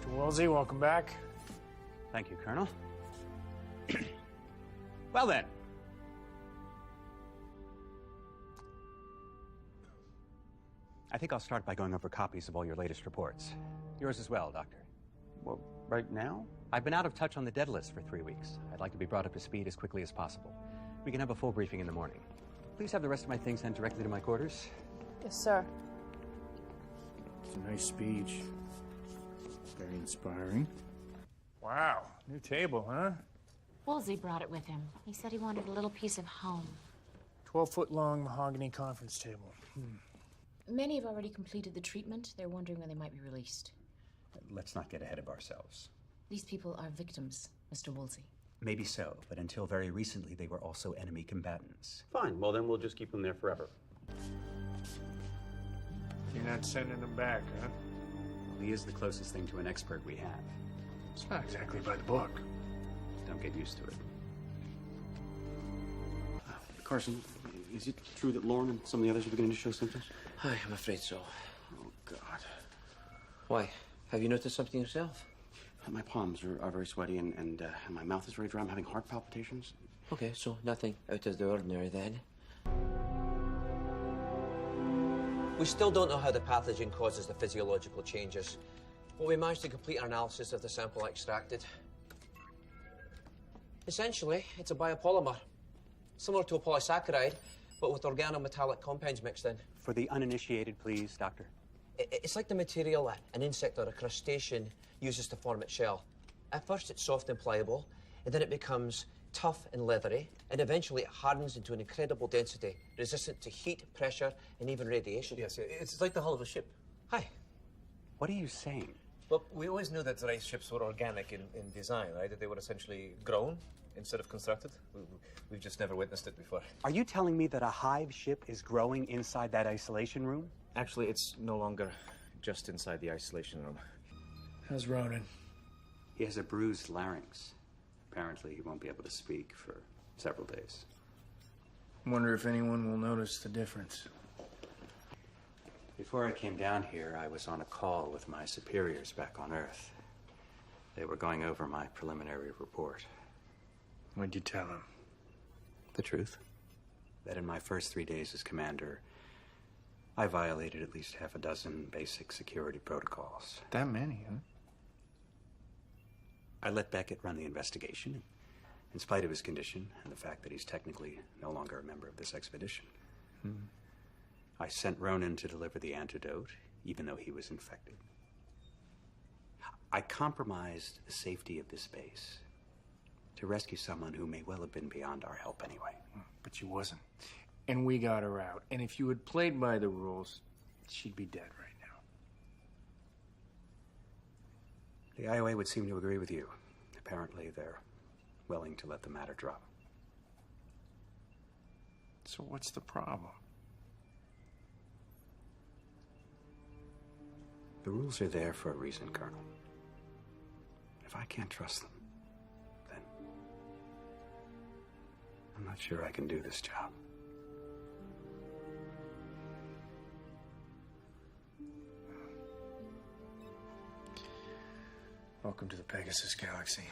Mr. Woolsey, welcome back. Thank you, Colonel. Well then. I think I'll start by going over copies of all your latest reports. Yours as well, Doctor. Well, right now? I've been out of touch on the dead list for 3 weeks. I'd like to be brought up to speed as quickly as possible. We can have a full briefing in the morning. Please have the rest of my things sent directly to my quarters. Yes, sir. It's a nice speech. Very inspiring. Wow, new table, huh? Woolsey brought it with him. He said he wanted a little piece of home. 12-foot-long mahogany conference table. Many have already completed the treatment. They're wondering when they might be released. Let's not get ahead of ourselves. These people are victims, Mr. Woolsey. Maybe so, but until very recently, they were also enemy combatants. Fine, well then we'll just keep them there forever. You're not sending them back, huh? Well, he is the closest thing to an expert we have. It's not exactly by the book. Don't get used to it. Carson, is it true that Lauren and some of the others are beginning to show symptoms? Hi, I'm afraid so. Oh, God. Why? Have you noticed something yourself? My palms are very sweaty and my mouth is very dry. I'm having heart palpitations. Okay, so nothing out of the ordinary then. We still don't know how the pathogen causes the physiological changes, but we managed to complete our analysis of the sample extracted. Essentially, it's a biopolymer, similar to a polysaccharide, but with organometallic compounds mixed in. For the uninitiated, please, Doctor. It's like the material an insect or a crustacean uses to form its shell. At first, it's soft and pliable, and then it becomes tough and leathery, and eventually it hardens into an incredible density, resistant to heat, pressure, and even radiation. Yes, it's like the hull of a ship. Hi. What are you saying? Well, we always knew that race ships were organic in design, right? That they were essentially grown instead of constructed. We've just never witnessed it before. Are you telling me that a hive ship is growing inside that isolation room? Actually, it's no longer just inside the isolation room. How's Ronan? He has a bruised larynx. Apparently, he won't be able to speak for several days. Wonder if anyone will notice the difference. Before I came down here, I was on a call with my superiors back on Earth. They were going over my preliminary report. What'd you tell them? The truth. That in my first 3 days as commander, I violated at least half a dozen basic security protocols. That many, huh? I let Beckett run the investigation, in spite of his condition and the fact that he's technically no longer a member of this expedition. I sent Ronan to deliver the antidote, even though he was infected. I compromised the safety of this base to rescue someone who may well have been beyond our help anyway. But she wasn't. And we got her out. And if you had played by the rules, she'd be dead right now. The IOA would seem to agree with you. Apparently, they're willing to let the matter drop. So what's the problem? The rules are there for a reason, Colonel. If I can't trust them, then I'm not sure I can do this job. Welcome to the Pegasus Galaxy.